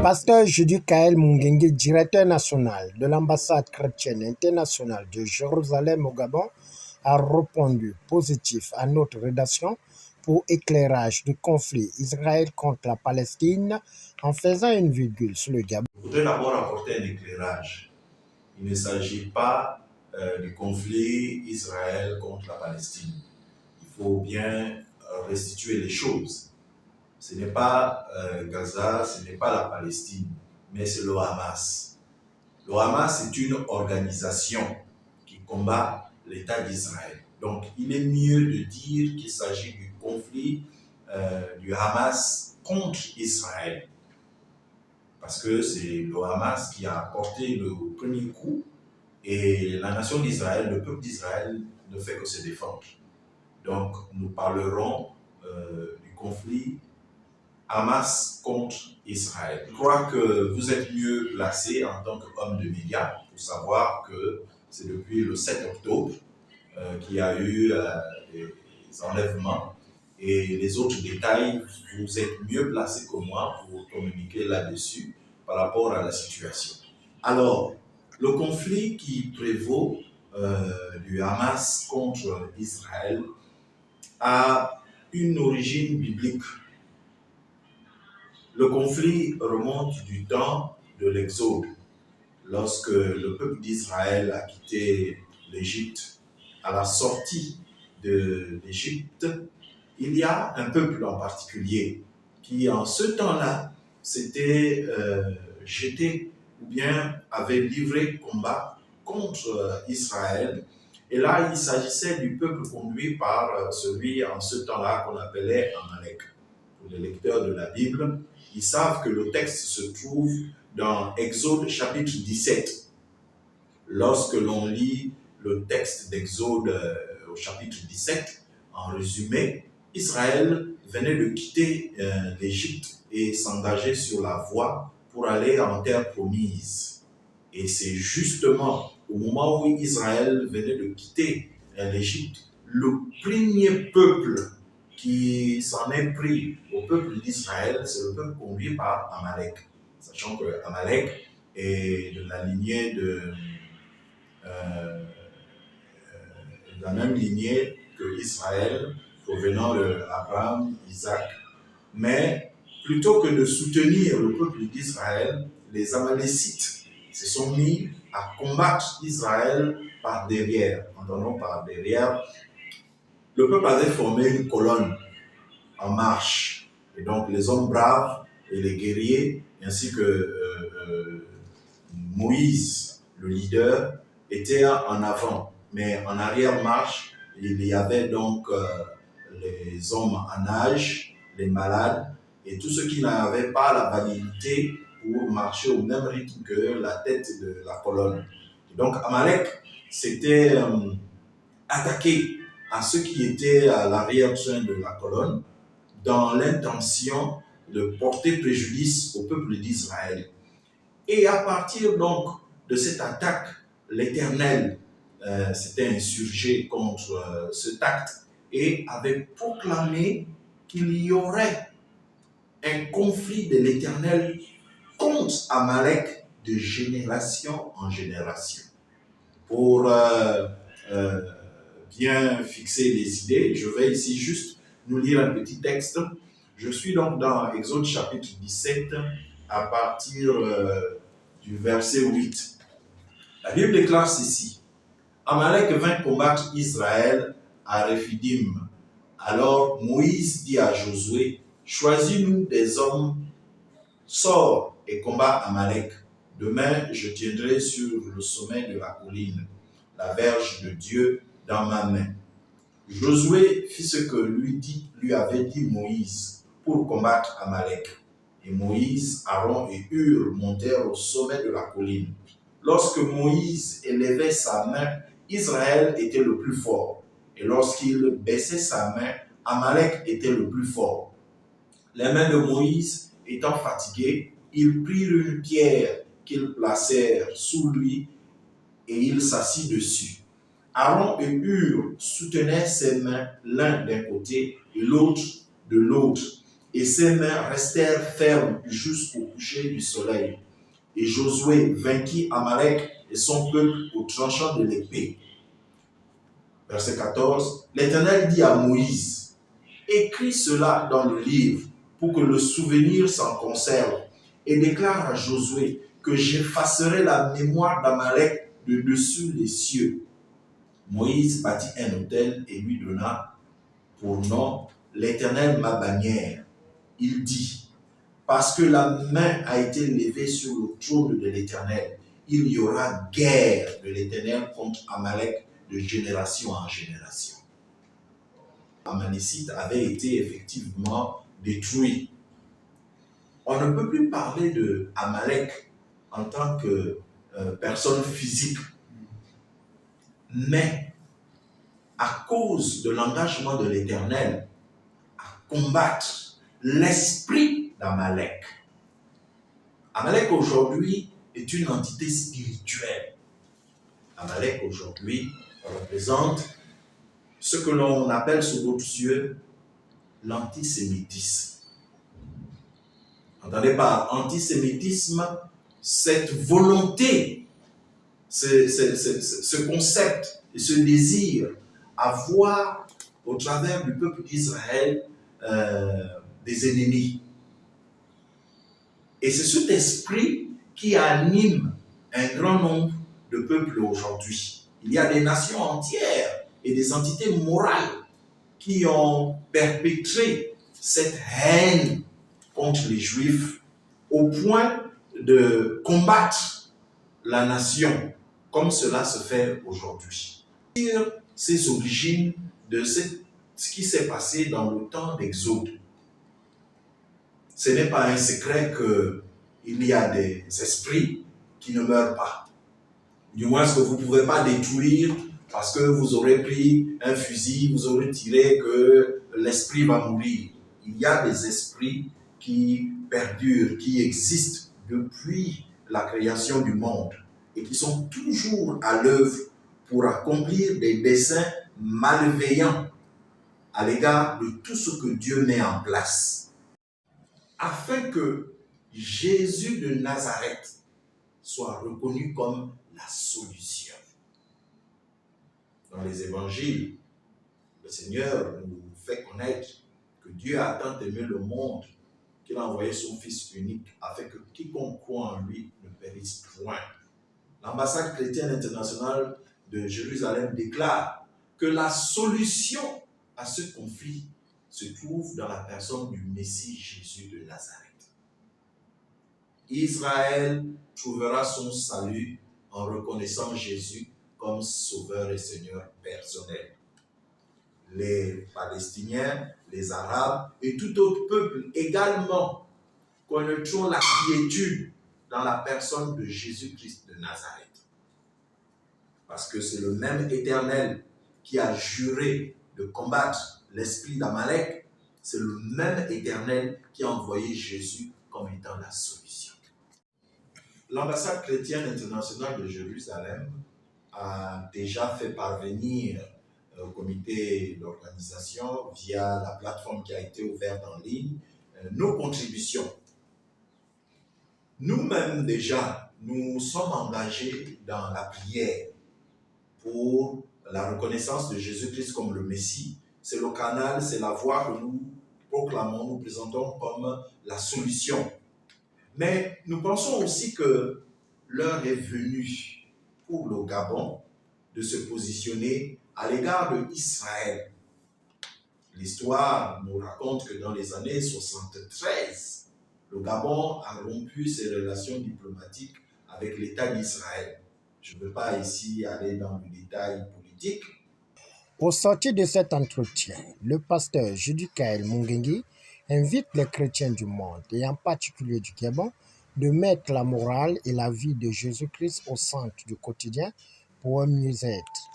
Pasteur Judy Kael Mungenge, directeur national de l'ambassade chrétienne internationale de Jérusalem au Gabon, a répondu positif à notre rédaction pour éclairage du conflit Israël contre la Palestine en faisant une virgule sur le Gabon. Je voudrais d'abord apporter un éclairage. Il ne s'agit pas du conflit Israël contre la Palestine. Il faut bien restituer les choses. Ce n'est pas Gaza, ce n'est pas la Palestine, mais c'est le Hamas. Le Hamas est une organisation qui combat l'État d'Israël. Donc, il est mieux de dire qu'il s'agit du conflit du Hamas contre Israël. Parce que c'est le Hamas qui a porté le premier coup et la nation d'Israël, le peuple d'Israël ne fait que se défendre. Donc, nous parlerons du conflit Hamas contre Israël. Je crois que vous êtes mieux placé en tant qu'homme de médias pour savoir que c'est depuis le 7 octobre qu'il y a eu des enlèvements et les autres détails, vous êtes mieux placé que moi pour communiquer là-dessus par rapport à la situation. Alors, le conflit qui prévaut du Hamas contre Israël a une origine biblique. Le conflit remonte du temps de l'Exode, lorsque le peuple d'Israël a quitté l'Égypte. À la sortie de l'Égypte, il y a un peuple en particulier qui, en ce temps-là, s'était jeté ou bien avait livré combat contre Israël. Et là, il s'agissait du peuple conduit par celui en ce temps-là qu'on appelait Amalek. Pour les lecteurs de la Bible, ils savent que le texte se trouve dans Exode chapitre 17. Lorsque l'on lit le texte d'Exode au chapitre 17, en résumé, Israël venait de quitter l'Égypte et s'engager sur la voie pour aller en terre promise. Et c'est justement au moment où Israël venait de quitter l'Égypte, le premier peuple qui s'en est pris au peuple d'Israël, c'est le peuple conduit par Amalek. Sachant que Amalek est de la lignée de la même lignée que Israël, provenant d'Abraham, Isaac. Mais plutôt que de soutenir le peuple d'Israël, les Amalécites se sont mis à combattre Israël par derrière. Entendons par derrière. Le peuple avait formé une colonne en marche. Et donc les hommes braves et les guerriers, ainsi que Moïse, le leader, étaient en avant. Mais en arrière-marche, il y avait donc les hommes en âge, les malades, et tous ceux qui n'avaient pas la validité pour marcher au même rythme que la tête de la colonne. Et donc Amalek s'était attaqué à ceux qui étaient à l'arrière-train de la colonne dans l'intention de porter préjudice au peuple d'Israël. Et à partir donc de cette attaque, l'Éternel s'était insurgé contre cet acte et avait proclamé qu'il y aurait un conflit de l'Éternel contre Amalek de génération en génération. Pour bien fixer les idées, je vais ici juste nous lire un petit texte. Je suis donc dans Exode chapitre 17 à partir du verset 8. La Bible déclare ceci. Amalek vint combattre Israël à Rephidim. Alors Moïse dit à Josué, choisis-nous des hommes, sors et combat Amalek. Demain, je tiendrai sur le sommet de la colline la verge de Dieu dans ma main. Josué fit ce que lui avait dit Moïse pour combattre Amalek. Et Moïse, Aaron et Hur montèrent au sommet de la colline. Lorsque Moïse élevait sa main, Israël était le plus fort. Et lorsqu'il baissait sa main, Amalek était le plus fort. Les mains de Moïse étant fatiguées, ils prirent une pierre qu'ils placèrent sous lui et il s'assit dessus. Aaron et Hur soutenaient ses mains l'un d'un côté et l'autre de l'autre. et ses mains restèrent fermes jusqu'au coucher du soleil. Et Josué vainquit Amalek et son peuple au tranchant de l'épée. Verset 14. L'Éternel dit à Moïse, écris cela dans le livre pour que le souvenir s'en conserve, et déclare à Josué que j'effacerai la mémoire d'Amalek de dessus les cieux. Moïse bâtit un autel et lui donna pour nom l'Éternel ma bannière. Il dit, parce que la main a été levée sur le trône de l'Éternel, il y aura guerre de l'Éternel contre Amalek de génération en génération. Amalécite avait été effectivement détruit. On ne peut plus parler de Amalek en tant que personne physique, mais à cause de l'engagement de l'Éternel à combattre l'esprit d'Amalek. Amalek aujourd'hui est une entité spirituelle. Amalek aujourd'hui représente ce que l'on appelle sous d'autres cieux l'antisémitisme. Entendez par antisémitisme cette volonté, ce concept et ce désir à voir au travers du peuple d'Israël des ennemis. Et c'est cet esprit qui anime un grand nombre de peuples aujourd'hui. Il y a des nations entières et des entités morales qui ont perpétré cette haine contre les Juifs au point de combattre la nation comme cela se fait aujourd'hui. Ses origines de ce qui s'est passé dans le temps d'Exode. Ce n'est pas un secret qu'il y a des esprits qui ne meurent pas. Du moins, ce que vous ne pouvez pas détruire parce que vous aurez pris un fusil, vous aurez tiré, que l'esprit va mourir. Il y a des esprits qui perdurent, qui existent depuis la création du monde et qui sont toujours à l'œuvre pour accomplir des desseins malveillants à l'égard de tout ce que Dieu met en place, afin que Jésus de Nazareth soit reconnu comme la solution. Dans les évangiles, le Seigneur nous fait connaître que Dieu a tant aimé le monde qu'il a envoyé son Fils unique afin que quiconque croit en lui ne périsse point. L'ambassade chrétienne internationale de Jérusalem déclare que la solution à ce conflit se trouve dans la personne du Messie Jésus de Nazareth. Israël trouvera son salut en reconnaissant Jésus comme Sauveur et Seigneur personnel. Les Palestiniens, les Arabes et tout autre peuple également connaîtront la quiétude dans la personne de Jésus-Christ de Nazareth. Parce que c'est le même Éternel qui a juré de combattre l'esprit d'Amalek, c'est le même Éternel qui a envoyé Jésus comme étant la solution. L'ambassade chrétienne internationale de Jérusalem a déjà fait parvenir au comité d'organisation via la plateforme qui a été ouverte en ligne nos contributions. Nous-mêmes déjà, nous sommes engagés dans la prière pour la reconnaissance de Jésus-Christ comme le Messie. C'est le canal, c'est la voie que nous proclamons, nous présentons comme la solution. Mais nous pensons aussi que l'heure est venue pour le Gabon de se positionner à l'égard de Israël. L'histoire nous raconte que dans les années 73, le Gabon a rompu ses relations diplomatiques avec l'État d'Israël. Je ne veux pas ici aller dans le détail politique. Au sortir de cet entretien, le pasteur Judicaël Mungengi invite les chrétiens du monde, et en particulier du Gabon, de mettre la morale et la vie de Jésus-Christ au centre du quotidien pour un mieux-être.